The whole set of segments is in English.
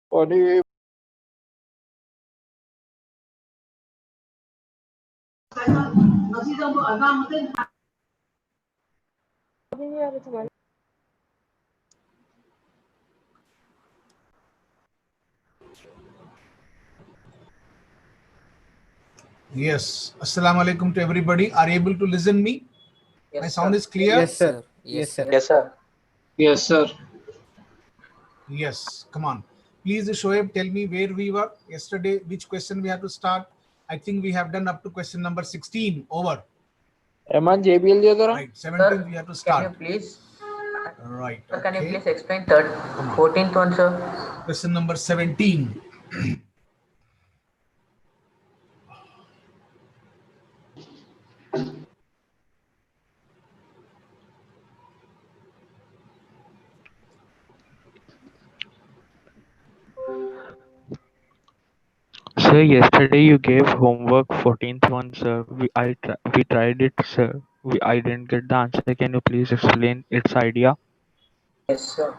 Sorry. Yes. Assalamu alaikum to everybody. Are you able to listen me? Yes, My sound sir. is clear? Yes, sir. Yes, sir. Yes, sir. Yes, sir. Yes. Come on. Please, Shoaib, tell me where we were yesterday, which question we have to start. I think we have done up to question number 16. Over. Rahman JBL दिया करो. Right. 17th we have to Can start. you please? Right. Sir, can you Okay. please explain third, Come on. 14th one, sir? Question number 17. Sir, yesterday you gave homework 14th one, sir. We tried it, sir. I didn't get the answer. Can you please explain its idea? Yes, sir.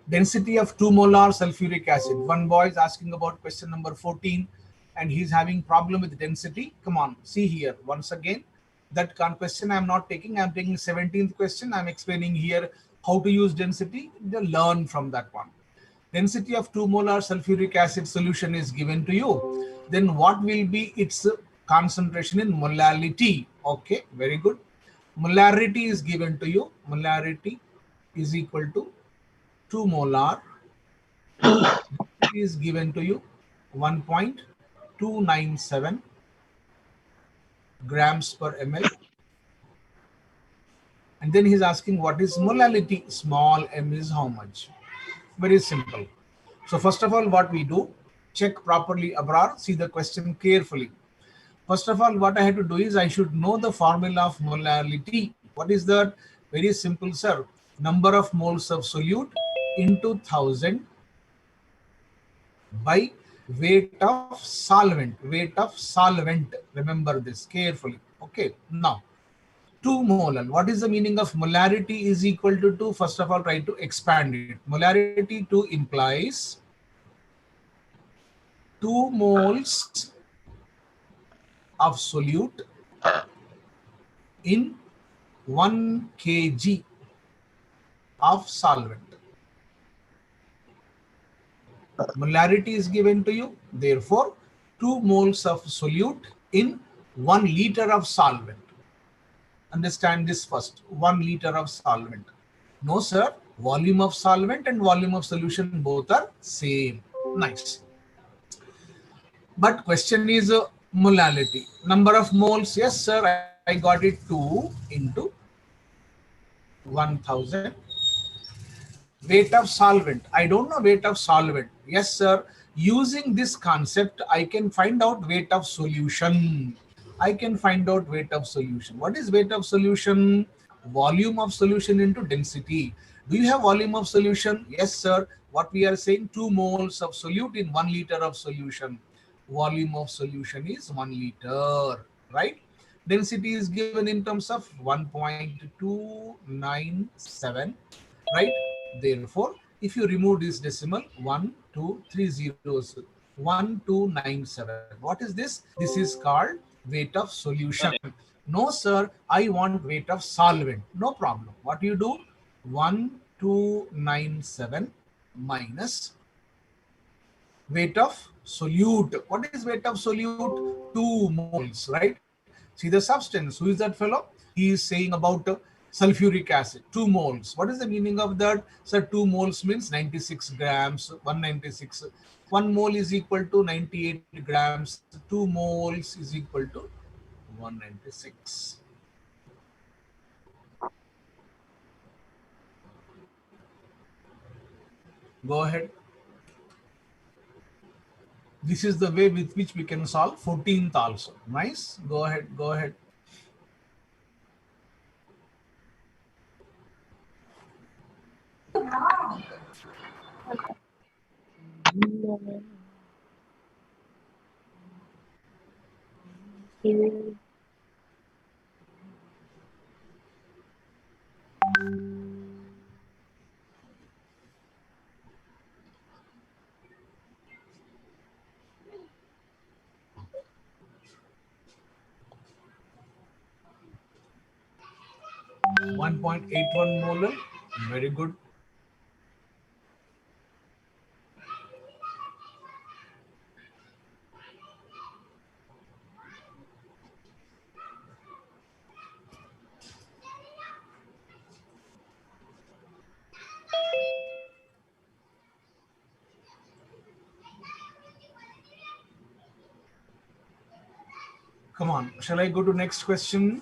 Density of 2 molar sulfuric acid. One boy is asking about question number 14 and he's having problem with density. Come on, see here once again. That question I'm not taking. I'm taking 17th question. I'm explaining here how to use density. Learn from that one. Density of 2 molar sulfuric acid solution is given to you. Then what will be its concentration in molality? Okay, very good. Molarity is given to you. Molarity is equal to 2 molar is given to you 1.297 grams per ml. And then he's asking what is molality? Small m is how much? Very simple. So first of all, what we do, check properly, Abrar, see the question carefully. First of all, what I have to do is I should know the formula of molality. What is that? Very simple, sir. Number of moles of solute into 1000 by weight of solvent. Weight of solvent. Remember this carefully. Okay. Now, 2 molar. What is the meaning of molarity is equal to 2? First of all, try to expand it. Molarity 2 implies 2 moles of solute in 1 kg of solvent. Molarity is given to you. Therefore, 2 moles of solute in 1 liter of solvent. Understand this first. 1 liter of solvent. No, sir. Volume of solvent and volume of solution both are same. Nice. But question is molality. Number of moles. Yes, sir. I got it 2 into 1000. Weight of solvent. I don't know weight of solvent. Yes, sir. Using this concept, I can find out weight of solution. I can find out weight of solution. What is weight of solution? Volume of solution into density. Do you have volume of solution? Yes, sir. What we are saying, 2 moles of solute in 1 liter of solution. Volume of solution is 1 liter, right? Density is given in terms of 1.297, right? Therefore, if you remove this decimal, 1, 2, 3 zeros, 1297. What is this? This is called weight of solution. No, sir, I want weight of solvent. No problem. What you do? 1297 minus weight of solute. What is weight of solute? 2 moles, right? See the substance. Who is that fellow? He is saying about sulfuric acid, 2 moles. What is the meaning of that? Sir, 2 moles means 96 grams, 196. 1 mole is equal to 98 grams. 2 moles is equal to 196. Go ahead. This is the way with which we can solve 14th also. Nice. Go ahead. Go ahead. One 1.81 molar. Very good. Come on. Shall I go to next question?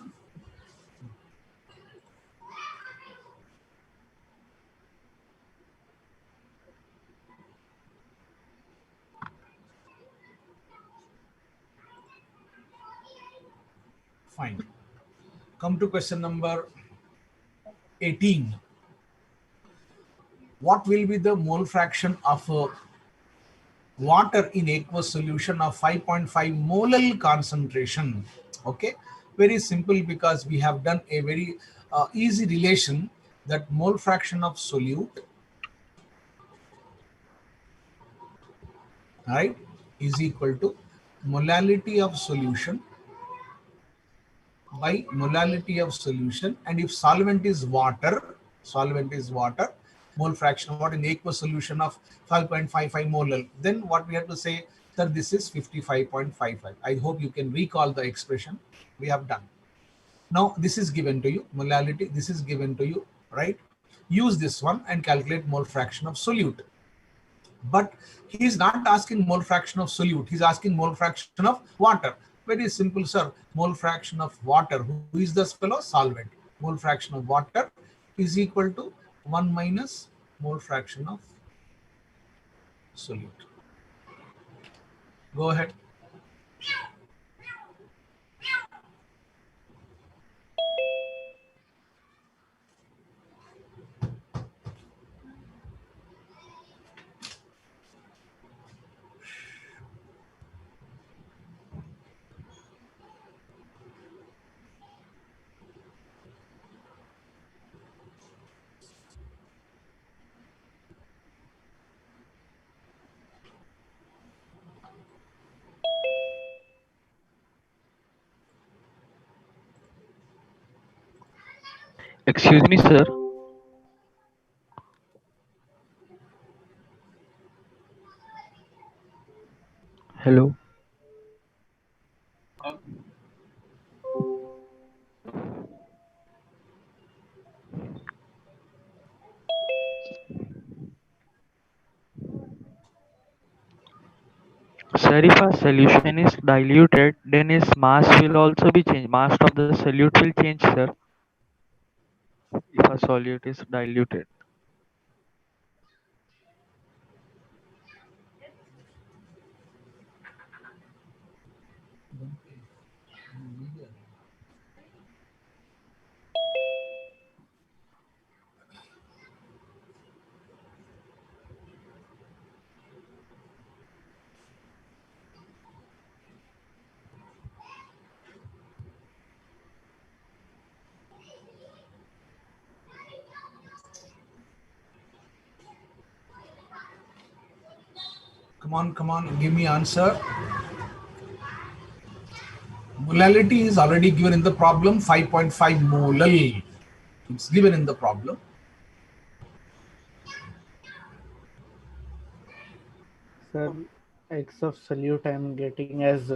Fine. Come to question number 18. What will be the mole fraction of water in aqueous solution of 5.5 molar concentration? Okay, very simple, because we have done a very easy relation, that mole fraction of solute, right, is equal to molality of solution by molality of solution. And if solvent is water, mole fraction what in aqueous solution of 5.55 molar, then what we have to say, that this is 55.55. I hope you can recall the expression we have done. Now this is given to you, molality, this is given to you, right? Use this one and calculate mole fraction of solute. But he is not asking mole fraction of solute, he is asking mole fraction of water. Very simple, sir. Mole fraction of water, who is this fellow? Solvent. Mole fraction of water is equal to 1 minus mole fraction of solute. Go ahead. Excuse me, sir. Hello. Sir, if a solution is diluted, then its mass will also be changed. Mass of the solute will change, sir. If a solute is diluted. Come on, give me answer. Molality is already given in the problem, 5.5 molal. It's given in the problem. Sir, X of solute I am getting as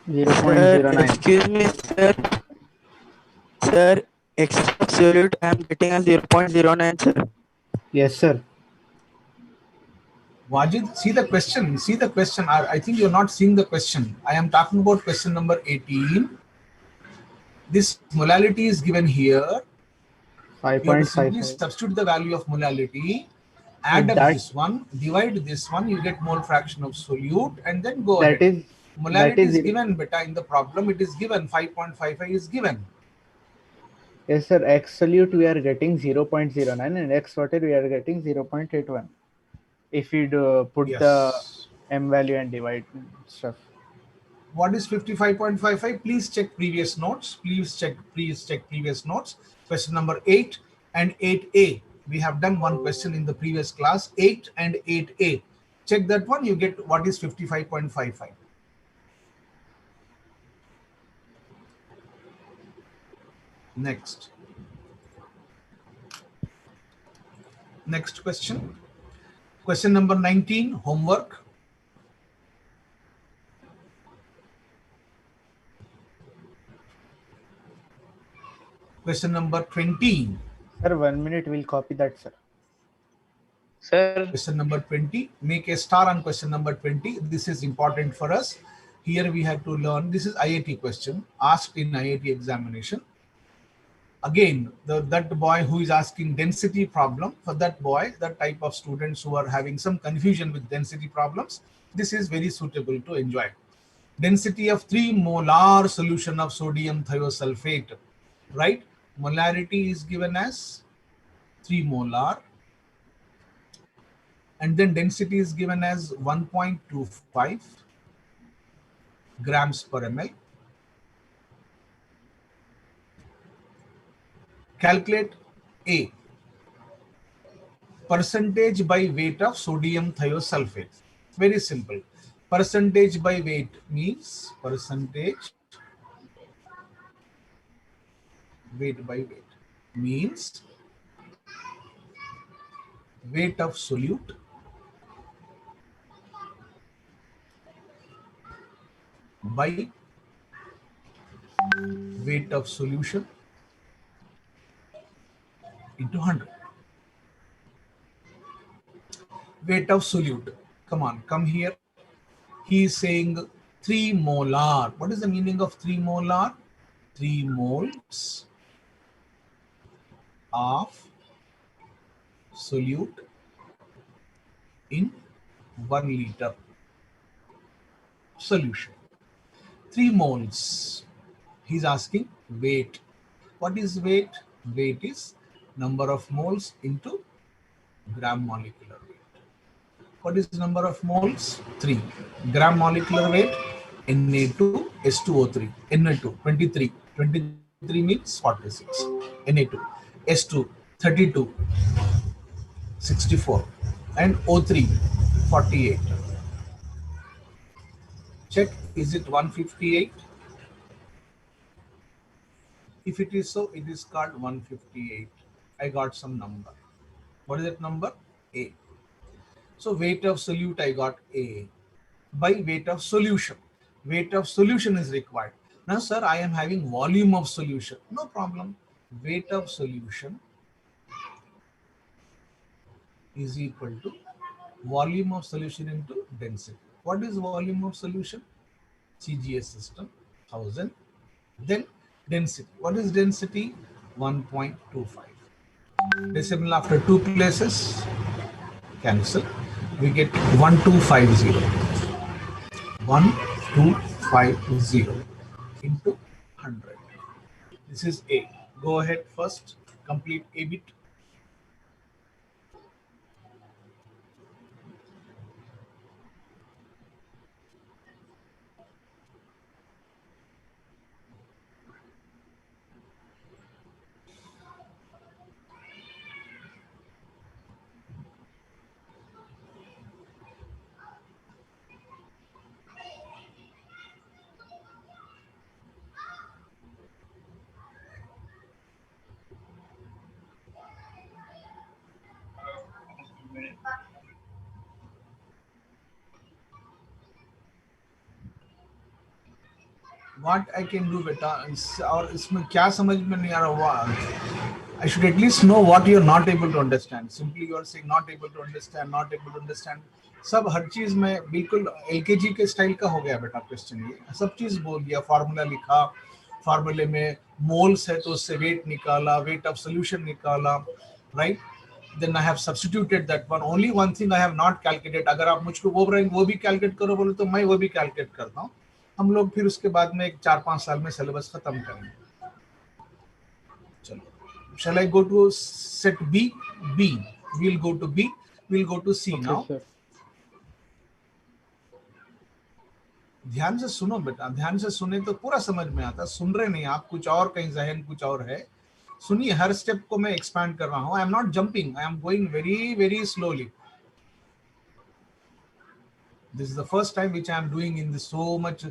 Sir, 0.09. excuse me, sir. Sir, X absolute I am getting as 0.09, sir. Yes, sir. Wajid, see the question. See the question. I think you're not seeing the question. I am talking about question number 18. This molality is given here. You have to simply 5.55. substitute the value of molality, add up That this one, divide this one, you get mole fraction of solute, and then go that ahead. is Molality is zero. given, beta, in the problem. It is given. 5.55 is given. Yes, sir. X solute we are getting 0.09 and X water we are getting 0.81. If we do put the Yes. M value and divide stuff. What is 55.55? Please check previous notes. Please check previous notes. Question number 8 and 8a. We have done one question in the previous class. 8 and 8a. Check that one. You get what is 55.55. Next. Next question. Question number 19. Homework. Question number 20. Sir, 1 minute we'll copy that, sir. Sir, Question number 20. Make a star on question number 20. This is important for us. Here we have to learn. This is IIT question asked in IIT examination. Again, that boy who is asking density problem, for that boy, that type of students who are having some confusion with density problems, this is very suitable to enjoy. Density of 3 molar solution of sodium thiosulfate, right? Molarity is given as 3 molar, and then density is given as 1.25 grams per ml. Calculate A, percentage by weight of sodium thiosulfate. Very simple. Percentage by weight means percentage weight by weight means weight of solute by weight of solution into 100. Weight of solute. Come on, come here. He is saying 3 molar. What is the meaning of 3 molar? 3 moles of solute in 1 liter solution. 3 moles. He's asking weight. What is weight? Weight is number of moles into gram molecular weight. What is the number of moles? 3. Gram molecular weight, Na2, S2O3, Na2, 23. 23 means 46. Na2, S2, 32, 64, and O3, 48. Check, is it 158? If it is so, it is called 158. I got some number. What is that number? A. So weight of solute, I got A. By weight of solution. Weight of solution is required. Now, sir, I am having volume of solution. No problem. Weight of solution is equal to volume of solution into density. What is volume of solution? CGS system, 1000. Then density. What is density? 1.25. Decimal after 2 places, cancel. We get 1250. 1250 into 100. This is A. Go ahead first, complete A bit. What I can do बेटा और इसमें क्या समझ में नहीं आ रहा? I should at least know what you're not able to understand. Simply you are saying not able to understand, not able to understand. सब हर चीज में बिल्कुल LKG के स्टाइल का हो गया बेटा क्वेश्चन, ये सब चीज बोल दिया, फार्मूला लिखा, फार्मूले में मोल्स है तो उससे वेट निकाला, वेट ऑफ सोल्यूशन निकाला, right? Then I have substituted that one. Only one thing I have not calculated. अगर आप मुझको वो भी कैलकुलेट करो बोले तो मैं वो भी कैलकुलेट करता हूँ. हम लोग फिर उसके बाद में 4-5 साल में सिलेबस खत्म करेंगे. चलो, shall I go to set B? B. We'll go to B. We'll go to C now. sir. ध्यान से सुनो बेटा, ध्यान से सुने तो पूरा समझ में आता. सुन रहे नहीं आप, कुछ और कहीं जहन कुछ और है. सुनिए, हर स्टेप को मैं एक्सपैंड कर रहा हूं. I am not jumping, I am going very very slowly. This is the first time which I am doing in this so much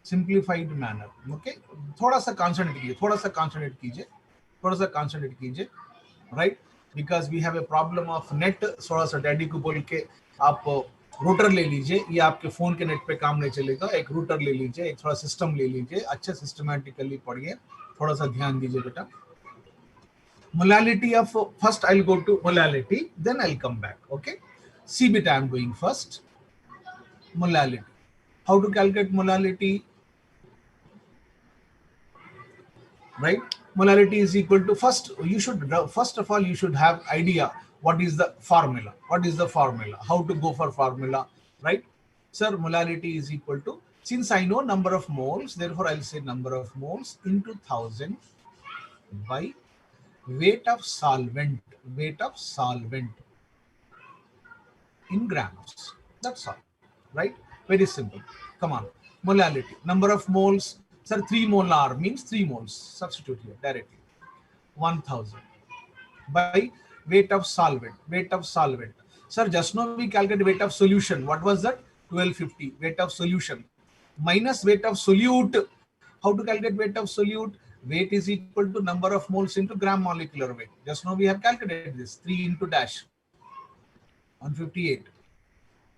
simplified manner. Okay, थोड़ा सा concentrate कीजिए, थोड़ा सा concentrate कीजिए, थोड़ा सा concentrate कीजिए, right? Because we have a problem of net. थोड़ा सा डैडी को बोल के आप रूटर ले लीजिए, ये आपके फोन के नेट पे काम नहीं चलेगा. एक रूटर ले लीजिए, एक थोड़ा सिस्टम ले लीजिए, अच्छे सिस्टमैटिकली पढ़िए, थोड़ा सा ध्यान दीजिए बेटा. Molality of first I'll go to molality, then I'll come back. Okay, C bit I am going first. Molality. How to calculate molality? Right? Molality is equal to, first of all you should have idea what is the formula. What is the formula? How to go for formula? Right? Sir, molality is equal to, since I know number of moles, therefore I'll say number of moles into 1000 by weight of solvent in grams. That's all. Right? Very simple. Come on. Molality. Number of moles. Sir, 3 molar means 3 moles. Substitute here directly. 1000 by weight of solvent. Sir, just now we calculated weight of solution. What was that? 1250. Weight of solution minus weight of solute. How to calculate weight of solute? Weight is equal to number of moles into gram molecular weight. Just now we have calculated this. 3 into dash 158.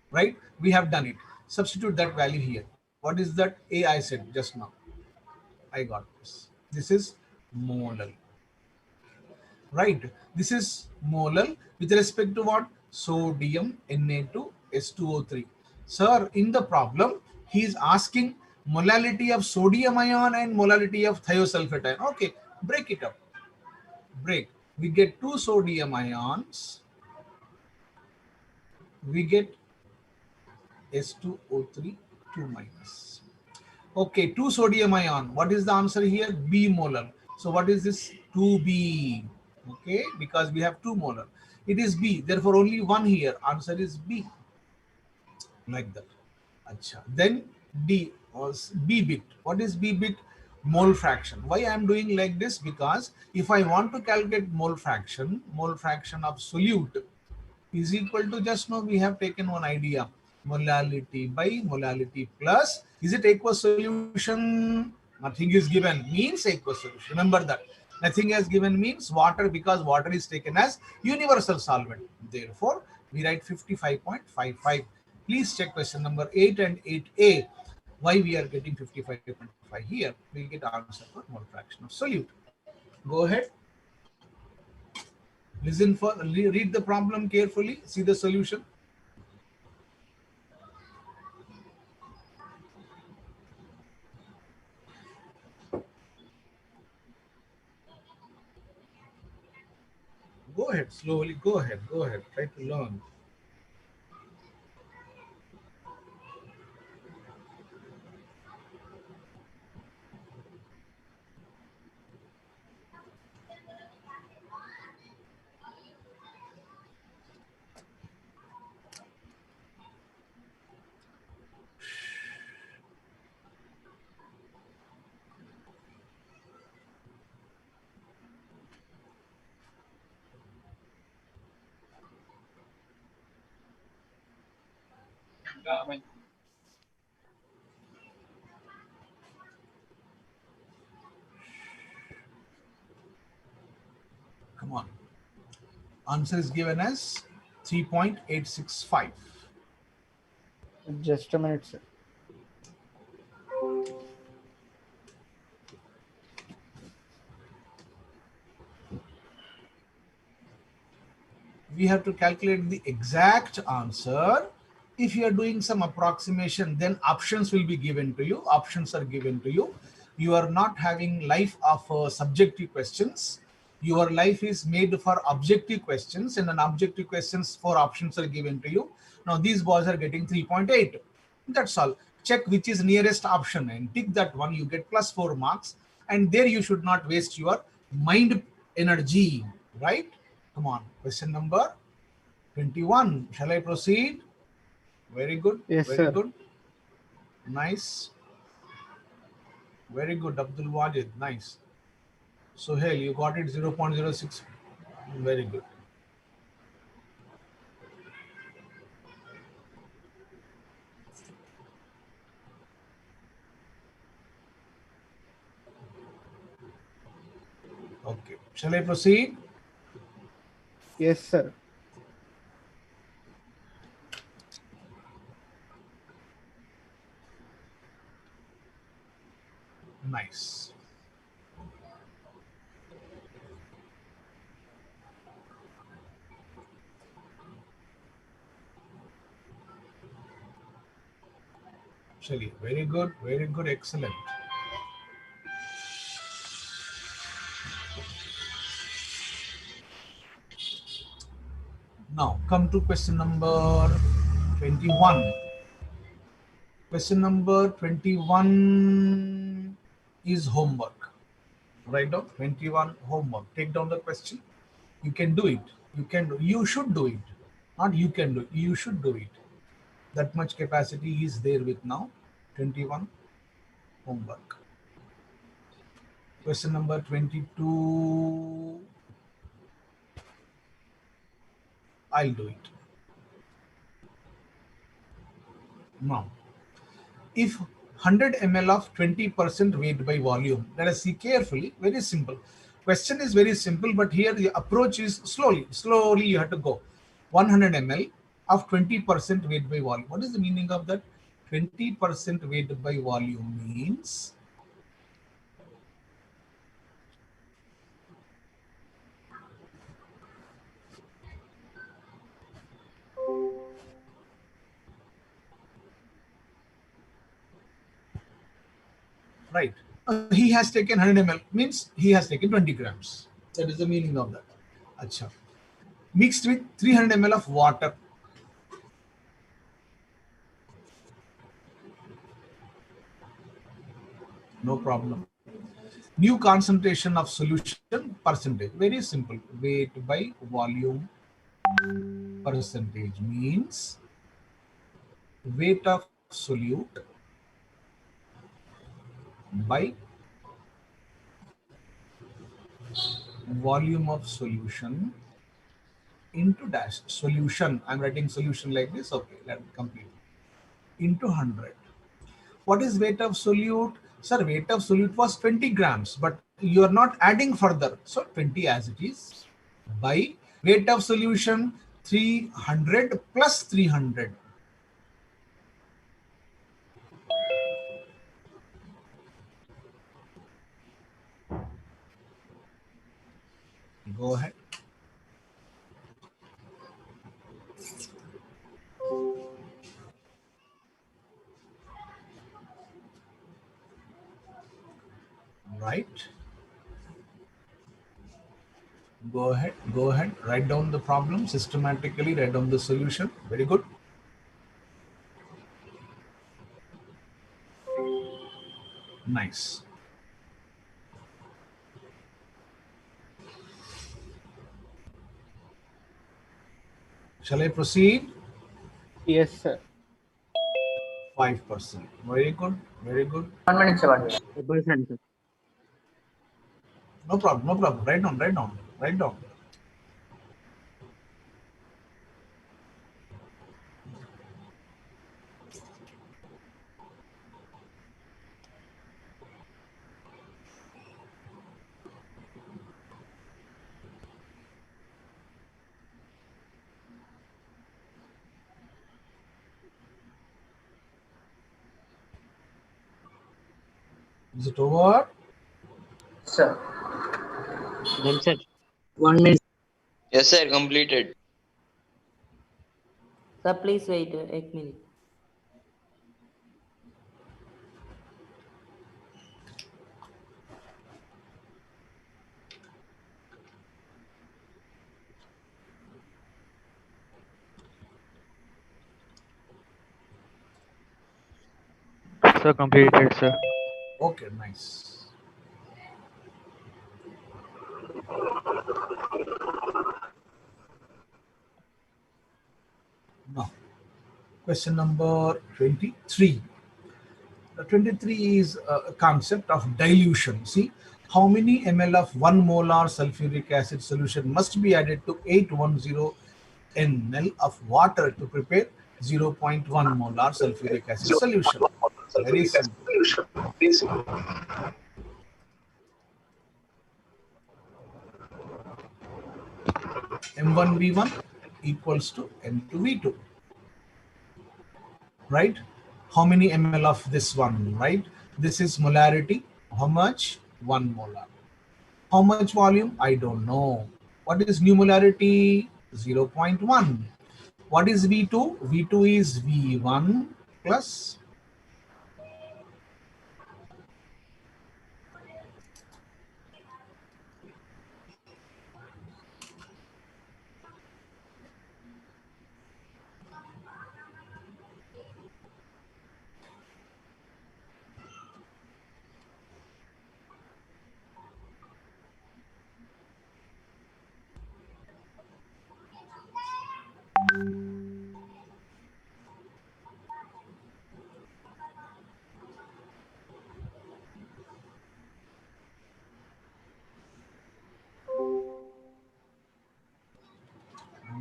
Right? We have done it. Substitute that value here. What is that? A I said just now. I got this. This is molal. Right? This is molal with respect to what? Sodium Na2S2O3. Sir, in the problem, he is asking molality of sodium ion and molality of thiosulfate ion. Okay, break it up. Break. We get 2 sodium ions. We get S2O3 2 minus. Okay, 2 sodium ion. What is the answer here? B molar. So what is this? 2B. Okay, because we have 2 molar. It is B. Therefore, only 1 here. Answer is B. Like that. Achha. Then D or B bit. What is B bit? Mole fraction. Why I am doing like this? Because if I want to calculate mole fraction of solute is equal to, just now we have taken one idea. Molality by molality plus, is it aqueous solution? Nothing is given, means aqueous solution. Remember that. Nothing is given means water, because water is taken as universal solvent. Therefore, we write 55.55. Please check question number 8 and 8A. Why we are getting 55.5 here? We will get answer for mole fraction of solute. Go ahead. Listen for, read the problem carefully. See the solution. Go ahead, slowly, go ahead, try to learn. Come on. Answer is given as 3.865. Just a minute, sir. we have to calculate the exact answer. If you are doing some approximation, then options will be given to you. Options are given to you. You are not having life of subjective questions. Your life is made for objective questions, and an objective questions 4 options are given to you. Now these boys are getting 3.8. That's all. Check which is nearest option and tick that one. You get plus 4 marks, and there you should not waste your mind energy, right? Come on, question number 21. Shall I proceed? Very good. Yes, Very sir. good. Nice. Very good, Abdul Wajid. Nice. Sohail, you got it 0.06. Very good. Okay. Shall I proceed? Yes, sir. Nice. Shali, very good, excellent. Now come to question number 21. Question number 21 is homework. Write down 21 homework. Take down the question. You can do it. You should do it. Not you can do it. You should do it. That much capacity is there with now. 21 homework. Question number 22. I'll do it. Now, if 100 ml of 20% weight by volume, let us see carefully, very simple. Question is very simple, but here the approach is slowly you have to go. 100 ml of 20% weight by volume. What is the meaning of that? 20% weight by volume means right. He has taken 100 ml means he has taken 20 grams. That is the meaning of that. Acha. Mixed with 300 ml of water. No problem. New concentration of solution percentage. Very simple. Weight by volume percentage means weight of solute by volume of solution into dash solution. I'm writing solution like this. Okay, let me complete. Into 100. What is weight of solute? Sir, weight of solute was 20 grams, but you are not adding further. So 20 as it is by weight of solution 300 plus 300. Go ahead. Right. Go ahead. Write down the problem systematically, write down the solution. Very good. Nice. Shall I proceed? Yes, sir. 5%. Very good. 1 minute, sir. 1 minute. 5%, sir. No problem. Write down. Is it over? Sir. Then, sir, 1 minute. Yes, sir. Completed. Sir, please wait 1 minute. Sir, completed, sir. Okay, nice. Now, question number 23. The 23 is a concept of dilution. See, how many ml of 1 molar sulfuric acid solution must be added to 810 ml of water to prepare 0.1 molar sulfuric acid solution? Very simple. M1V1 equals to M2V2, right? How many ml of this one, right? This is molarity. How much? 1 molar. How much volume? I don't know. What is new molarity? 0.1. What is V2? V2 is V1 plus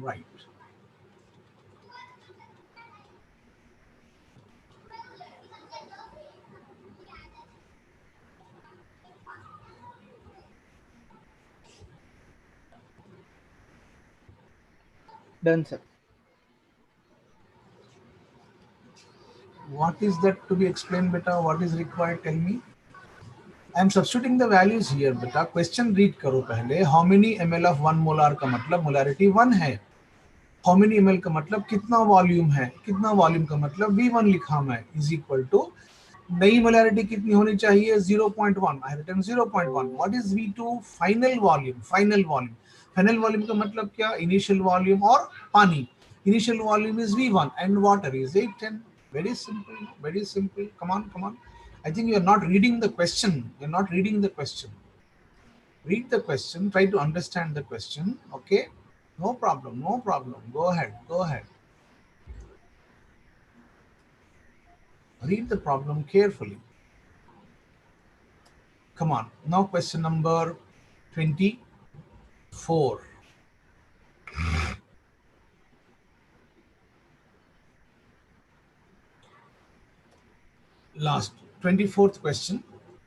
right. Done, sir. What is that to be explained, beta? What is required? Tell me. I am substituting the values here, beta. Question read करो पहले. How many ml of 1 molar का मतलब molarity 1 है. How many ml का मतलब कितना volume है. कितना वॉल्यूम का मतलब V1 लिखा मैं is equal to नई मोलैरिटी कितनी होनी चाहिए 0.1. I have written 0.1. What is V2? Final volume. Final volume का मतलब क्या? इनिशियल वॉल्यूम और पानी. Initial volume is V1 and water is 810. Very simple, very simple. Come on, come on. I think you are not reading the question. You're not reading the question. Read the question, try to understand the question. Okay? No problem, no problem. Go ahead, go ahead. Read the problem carefully. Come on. Now question number 24. Last 24th question.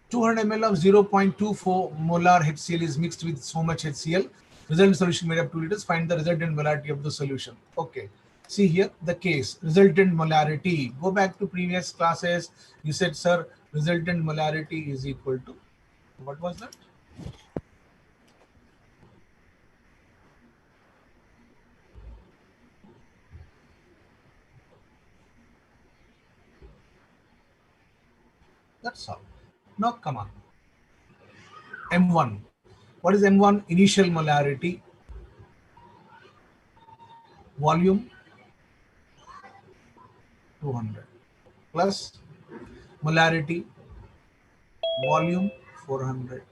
200 ml of 0.24 molar HCl is mixed with so much HCl. Resultant solution made up 2 liters. Find the resultant molarity of the solution. Okay. See here the case. Resultant molarity. Go back to previous classes. You said, sir, resultant molarity is equal to, what was that? That's all. Now come on. M1. What is M1? Initial molarity. Volume 200 plus molarity, volume 400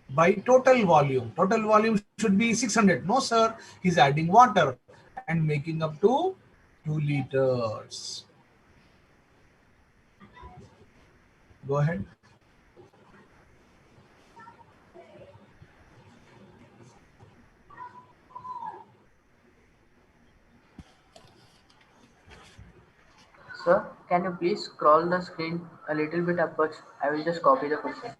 by total volume. Total volume should be 600. No, sir, he's adding water and making up to 2 liters. Go ahead. Sir, can you please scroll the screen a little bit upwards? I will just copy the question.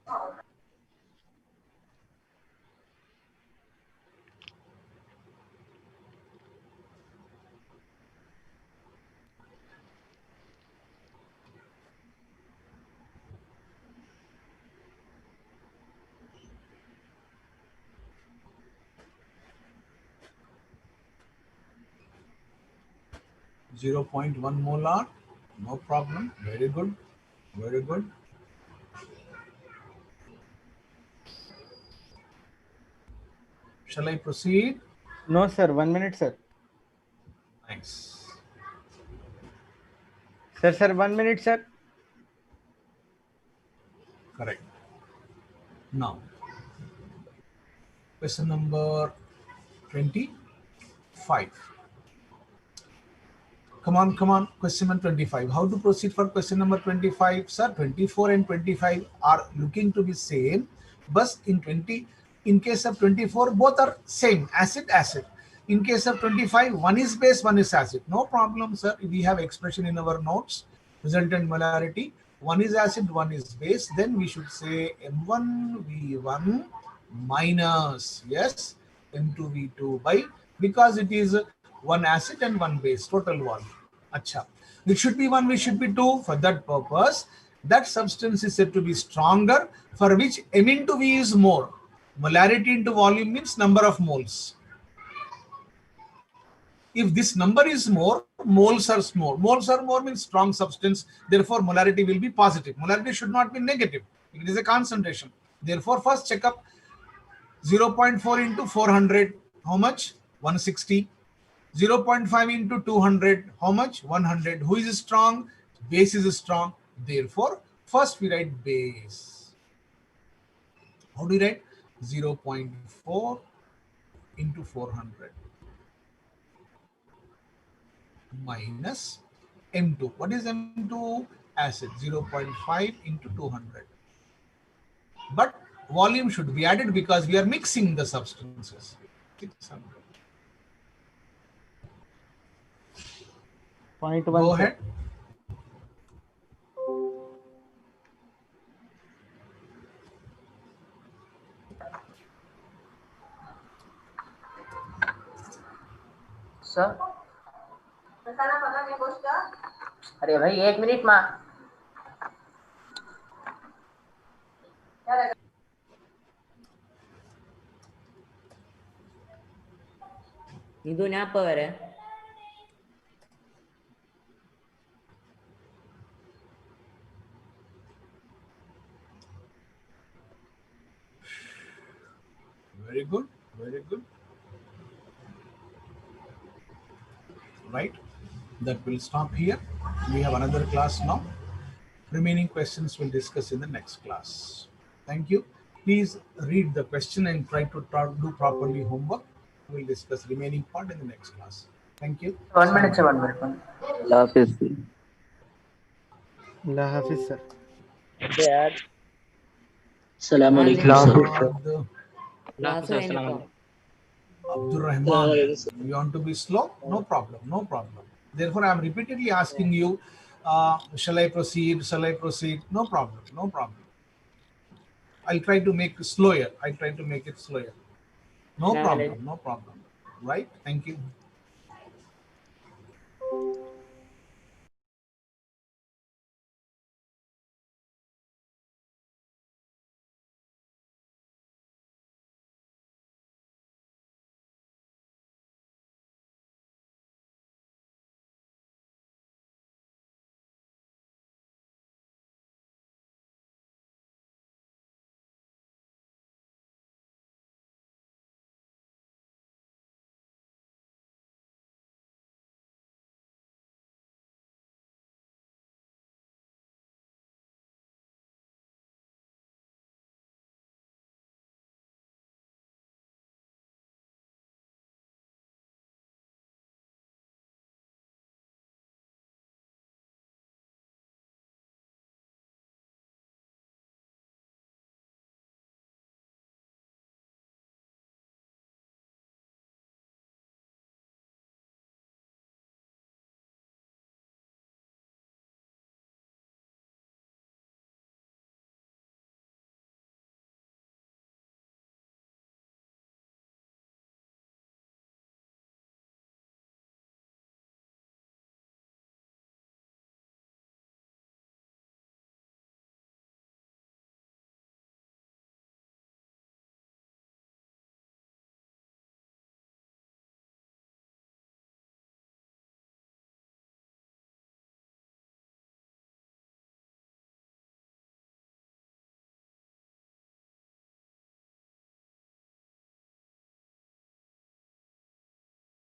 0.1 molar. No problem. Very good. Very good. Shall I proceed? No, sir. 1 minute, sir. Nice. Sir, 1 minute, sir. Correct. Now, question number 25. Come on. Question number 25. How to proceed for question number 25? Sir, 24 and 25 are looking to be same, but in case of 24, both are same, acid. In case of 25, one is base, one is acid. No problem, sir. We have expression in our notes, resultant molarity. One is acid, one is base. Then we should say M1V1 minus, yes, M2V2 by, because it is one acid and one base, total volume. Acha. It should be one, we should be two. For that purpose, that substance is said to be stronger, for which M into V is more. Molarity into volume means number of moles. If this number is more, moles are more. Moles are more means strong substance. Therefore, molarity will be positive. Molarity should not be negative. It is a concentration. Therefore, first check up 0.4 into 400. How much? 160. 0.5 into 200. How much? 100. Who is strong? Base is strong. Therefore, first we write base. How do you write? 0.4 into 400 minus M2. What is M2? Acid. 0.5 into 200. But volume should be added because we are mixing the substances. 600. 0.1. Go ahead. Sir अरे भाई 1 minute मा Idunya apa ya? Very good. Very good. Right. That will stop here. We have another class now. Remaining questions we'll discuss in the next class. Thank you. Please read the question and try to do properly homework. We'll discuss remaining part in the next class. Thank you. 1 minute, sir. 1 minute. Allah Hafiz, sir. Assalamu alaikum. Abdul Rahman, you want to be slow? No problem. No problem. Therefore, I am repeatedly asking you, shall I proceed? Shall I proceed? No problem. No problem. I'll try to make it slower. I'll try to make it slower. No problem. No problem. Right? Thank you.